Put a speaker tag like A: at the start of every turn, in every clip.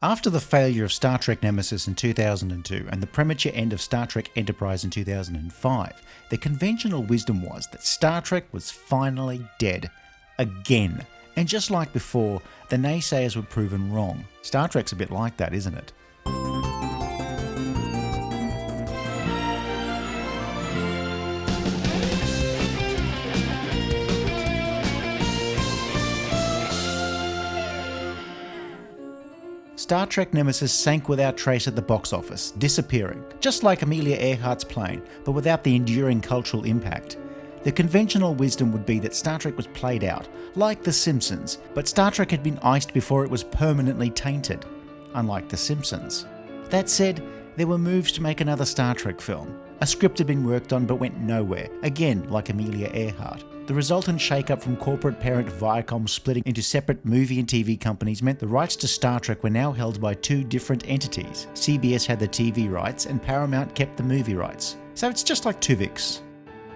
A: After the failure of Star Trek Nemesis in 2002 and the premature end of Star Trek Enterprise in 2005, the conventional wisdom was that Star Trek was finally dead. Again. And just like before, the naysayers were proven wrong. Star Trek's a bit like that, isn't it? Star Trek Nemesis sank without trace at the box office, disappearing, just like Amelia Earhart's plane, but without the enduring cultural impact. The conventional wisdom would be that Star Trek was played out, like The Simpsons, but Star Trek had been iced before it was permanently tainted, unlike The Simpsons. That said, there were moves to make another Star Trek film. A script had been worked on but went nowhere, again like Amelia Earhart. The resultant shake-up from corporate parent Viacom splitting into separate movie and TV companies meant the rights to Star Trek were now held by two different entities. CBS had the TV rights and Paramount kept the movie rights. So it's just like Tuvix.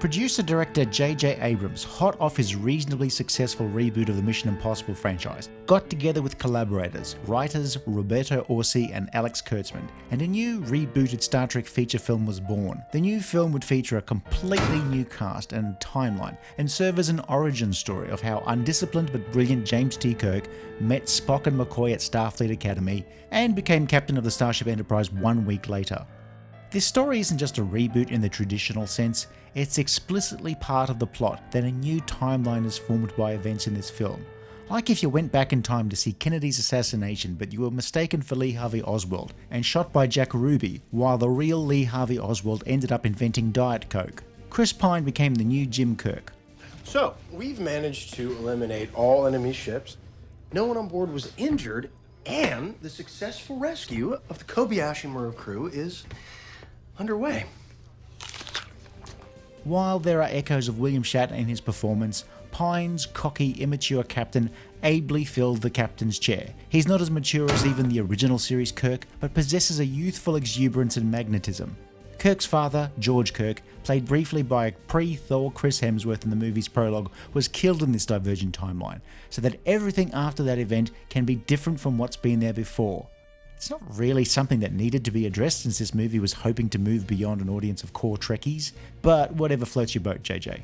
A: Producer-director JJ Abrams, hot off his reasonably successful reboot of the Mission Impossible franchise, got together with collaborators, writers Roberto Orci and Alex Kurtzman, and a new rebooted Star Trek feature film was born. The new film would feature a completely new cast and timeline, and serve as an origin story of how undisciplined but brilliant James T Kirk met Spock and McCoy at Starfleet Academy, and became captain of the Starship Enterprise 1 week later. This story isn't just a reboot in the traditional sense, it's explicitly part of the plot that a new timeline is formed by events in this film. Like if you went back in time to see Kennedy's assassination but you were mistaken for Lee Harvey Oswald and shot by Jack Ruby, while the real Lee Harvey Oswald ended up inventing Diet Coke. Chris Pine became the new Jim Kirk.
B: So, we've managed to eliminate all enemy ships, no one on board was injured, and the successful rescue of the Kobayashi Maru crew is underway.
A: While there are echoes of William Shatner in his performance, Pine's cocky, immature captain ably filled the captain's chair. He's not as mature as even the original series Kirk, but possesses a youthful exuberance and magnetism. Kirk's father, George Kirk, played briefly by pre-Thor Chris Hemsworth in the movie's prologue, was killed in this divergent timeline, so that everything after that event can be different from what's been there before. It's not really something that needed to be addressed since this movie was hoping to move beyond an audience of core Trekkies, but whatever floats your boat, JJ.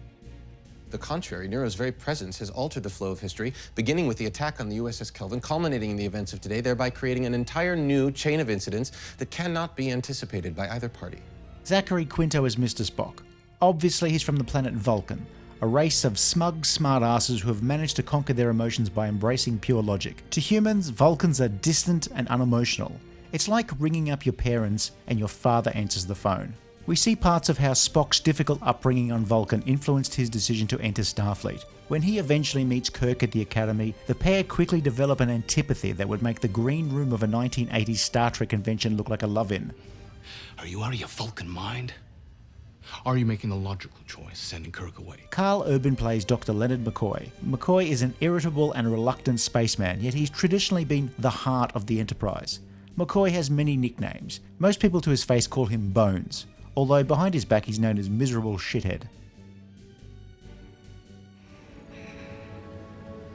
C: The contrary, Nero's very presence has altered the flow of history, beginning with the attack on the USS Kelvin, culminating in the events of today, thereby creating an entire new chain of incidents that cannot be anticipated by either party.
A: Zachary Quinto is Mr Spock. Obviously he's from the planet Vulcan, a race of smug smartasses who have managed to conquer their emotions by embracing pure logic. To humans, Vulcans are distant and unemotional. It's like ringing up your parents and your father answers the phone. We see parts of how Spock's difficult upbringing on Vulcan influenced his decision to enter Starfleet. When he eventually meets Kirk at the Academy, the pair quickly develop an antipathy that would make the green room of a 1980s Star Trek convention look like a love-in.
D: Are you out of your Vulcan mind? Are you making the logical choice, sending Kirk away?
A: Carl Urban plays Dr. Leonard McCoy. McCoy is an irritable and reluctant spaceman, yet he's traditionally been the heart of the Enterprise. McCoy has many nicknames. Most people to his face call him Bones, although behind his back he's known as Miserable Shithead.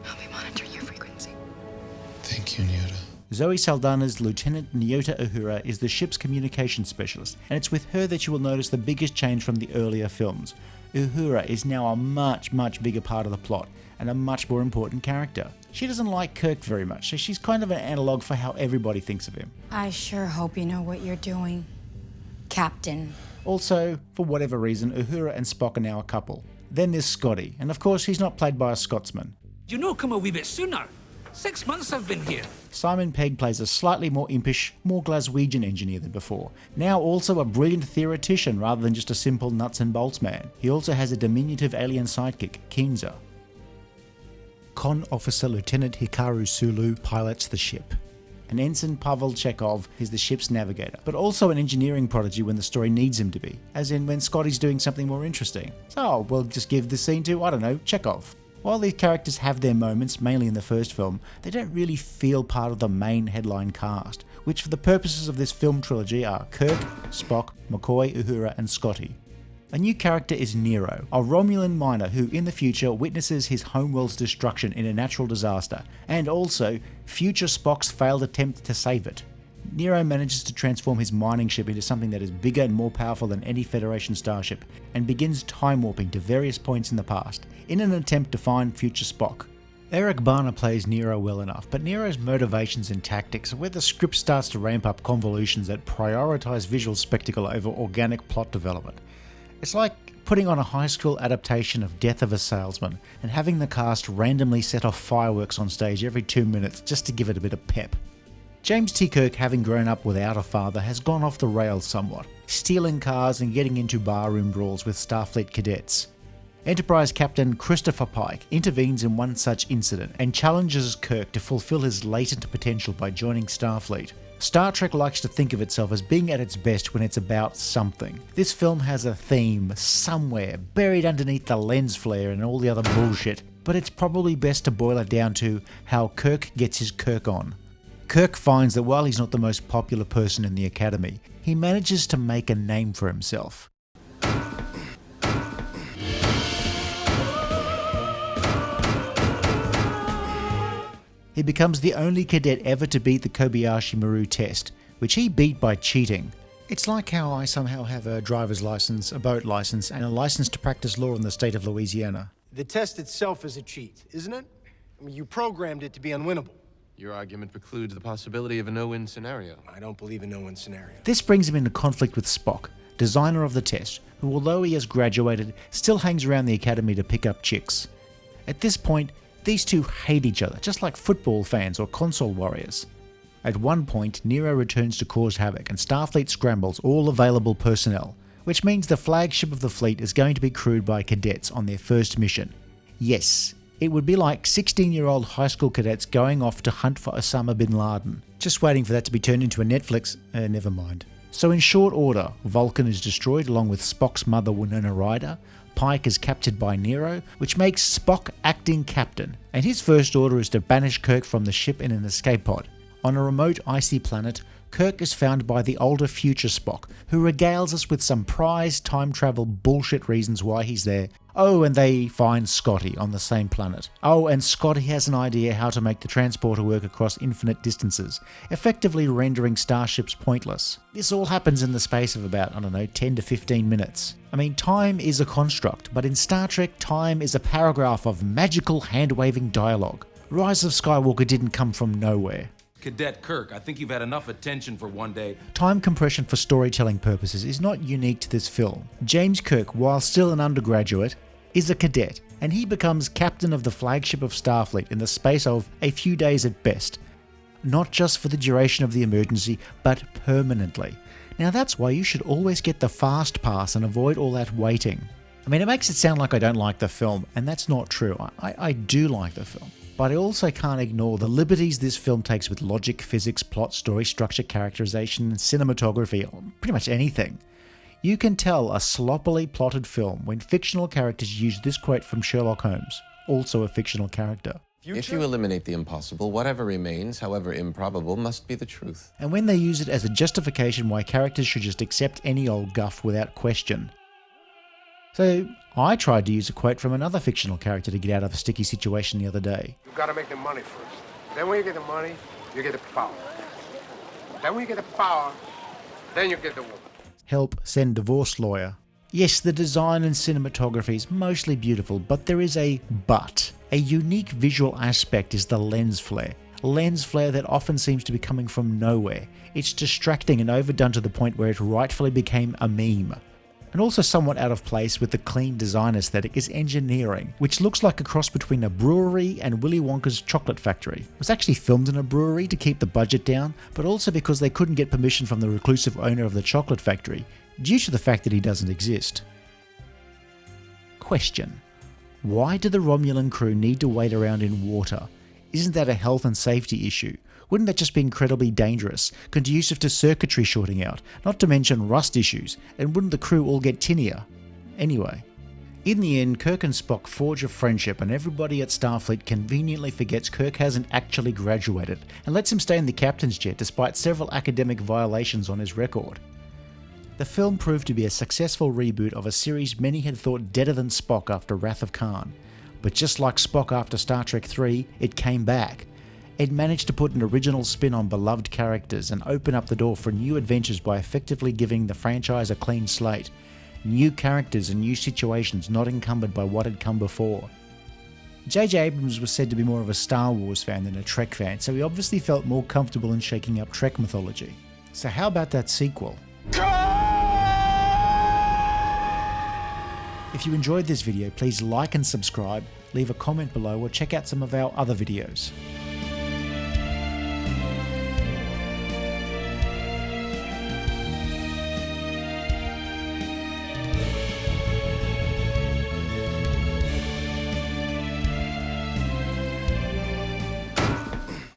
E: I'll be monitoring your frequency.
D: Thank you, Nyota.
A: Zoe Saldana's Lieutenant Nyota Uhura is the ship's communications specialist, and it's with her that you will notice the biggest change from the earlier films. Uhura is now a much bigger part of the plot, and a much more important character. She doesn't like Kirk very much, so she's kind of an analogue for how everybody thinks of him.
E: I sure hope you know what you're doing, Captain.
A: Also, for whatever reason, Uhura and Spock are now a couple. Then there's Scotty, and of course he's not played by a Scotsman.
F: You know, come a wee bit sooner. 6 months I've been here.
A: Simon Pegg plays a slightly more impish, more Glaswegian engineer than before. Now also a brilliant theoretician rather than just a simple nuts and bolts man. He also has a diminutive alien sidekick, Kinza. Con Officer Lieutenant Hikaru Sulu pilots the ship. And Ensign Pavel Chekov is the ship's navigator, but also an engineering prodigy when the story needs him to be, as in when Scotty's doing something more interesting. So we'll just give the scene to, I don't know, Chekov. While these characters have their moments, mainly in the first film, they don't really feel part of the main headline cast, which for the purposes of this film trilogy are Kirk, Spock, McCoy, Uhura and Scotty. A new character is Nero, a Romulan miner who in the future witnesses his homeworld's destruction in a natural disaster, and also future Spock's failed attempt to save it. Nero manages to transform his mining ship into something that is bigger and more powerful than any Federation starship, and begins time warping to various points in the past, in an attempt to find future Spock. Eric Bana plays Nero well enough, but Nero's motivations and tactics are where the script starts to ramp up convolutions that prioritise visual spectacle over organic plot development. It's like putting on a high school adaptation of Death of a Salesman and having the cast randomly set off fireworks on stage every 2 minutes just to give it a bit of pep. James T Kirk, having grown up without a father, has gone off the rails somewhat, stealing cars and getting into barroom brawls with Starfleet cadets. Enterprise Captain Christopher Pike intervenes in one such incident and challenges Kirk to fulfill his latent potential by joining Starfleet. Star Trek likes to think of itself as being at its best when it's about something. This film has a theme somewhere buried underneath the lens flare and all the other bullshit, but it's probably best to boil it down to how Kirk gets his Kirk on. Kirk finds that while he's not the most popular person in the Academy, he manages to make a name for himself. He becomes the only cadet ever to beat the Kobayashi Maru test, which he beat by cheating. It's like how I somehow have a driver's license, a boat license, and a license to practice law in the state of Louisiana.
B: The test itself is a cheat, isn't it? I mean, you programmed it to be unwinnable.
C: Your argument precludes the possibility of a no-win scenario.
B: I don't believe in no-win scenario.
A: This brings him into conflict with Spock, designer of the test, who although he has graduated, still hangs around the Academy to pick up chicks. At this point, these two hate each other, just like football fans or console warriors. At one point, Nero returns to cause havoc and Starfleet scrambles all available personnel, which means the flagship of the fleet is going to be crewed by cadets on their first mission. Yes, it would be like 16-year-old high school cadets going off to hunt for Osama bin Laden. Just waiting for that to be turned into a Netflix, never mind. So in short order, Vulcan is destroyed along with Spock's mother Winona Ryder, Pike is captured by Nero, which makes Spock acting captain, and his first order is to banish Kirk from the ship in an escape pod. On a remote icy planet, Kirk is found by the older future Spock, who regales us with some prize time travel bullshit reasons why he's there. Oh, and they find Scotty on the same planet. Oh, and Scotty has an idea how to make the transporter work across infinite distances, effectively rendering starships pointless. This all happens in the space of about, 10 to 15 minutes. I mean, time is a construct, but in Star Trek, time is a paragraph of magical hand-waving dialogue. Rise of Skywalker didn't come from nowhere.
G: Cadet Kirk, I think you've had enough attention for one day.
A: Time compression for storytelling purposes is not unique to this film. James Kirk, while still an undergraduate, is a cadet, and he becomes captain of the flagship of Starfleet in the space of a few days at best. Not just for the duration of the emergency, but permanently. Now that's why you should always get the fast pass and avoid all that waiting. I mean, it makes it sound like I don't like the film, and that's not true. I do like the film. But I also can't ignore the liberties this film takes with logic, physics, plot, story, structure, characterization, cinematography, or pretty much anything. You can tell a sloppily plotted film when fictional characters use this quote from Sherlock Holmes, also a fictional character.
C: If you eliminate the impossible, whatever remains, however improbable, must be the truth.
A: And when they use it as a justification why characters should just accept any old guff without question. So, I tried to use a quote from another fictional character to get out of a sticky situation the other day.
H: You've got to make the money first. Then when you get the money, you get the power. Then when you get the power, then you get the woman.
A: Help, send divorce lawyer. Yes, the design and cinematography is mostly beautiful, but there is a but. A unique visual aspect is the lens flare. Lens flare that often seems to be coming from nowhere. It's distracting and overdone to the point where it rightfully became a meme. And also somewhat out of place with the clean design aesthetic is engineering, which looks like a cross between a brewery and Willy Wonka's chocolate factory. It was actually filmed in a brewery to keep the budget down, but also because they couldn't get permission from the reclusive owner of the chocolate factory, due to the fact that he doesn't exist. Question: why do the Romulan crew need to wait around in water? Isn't that a health and safety issue? Wouldn't that just be incredibly dangerous, conducive to circuitry shorting out, not to mention rust issues, and wouldn't the crew all get tinnier? Anyway, in the end, Kirk and Spock forge a friendship and everybody at Starfleet conveniently forgets Kirk hasn't actually graduated and lets him stay in the captain's chair despite several academic violations on his record. The film proved to be a successful reboot of a series many had thought deader than Spock after Wrath of Khan. But just like Spock after Star Trek 3, it came back. It managed to put an original spin on beloved characters and open up the door for new adventures by effectively giving the franchise a clean slate. New characters and new situations not encumbered by what had come before. JJ Abrams was said to be more of a Star Wars fan than a Trek fan, so he obviously felt more comfortable in shaking up Trek mythology. So how about that sequel? If you enjoyed this video, please like and subscribe, leave a comment below, or check out some of our other videos.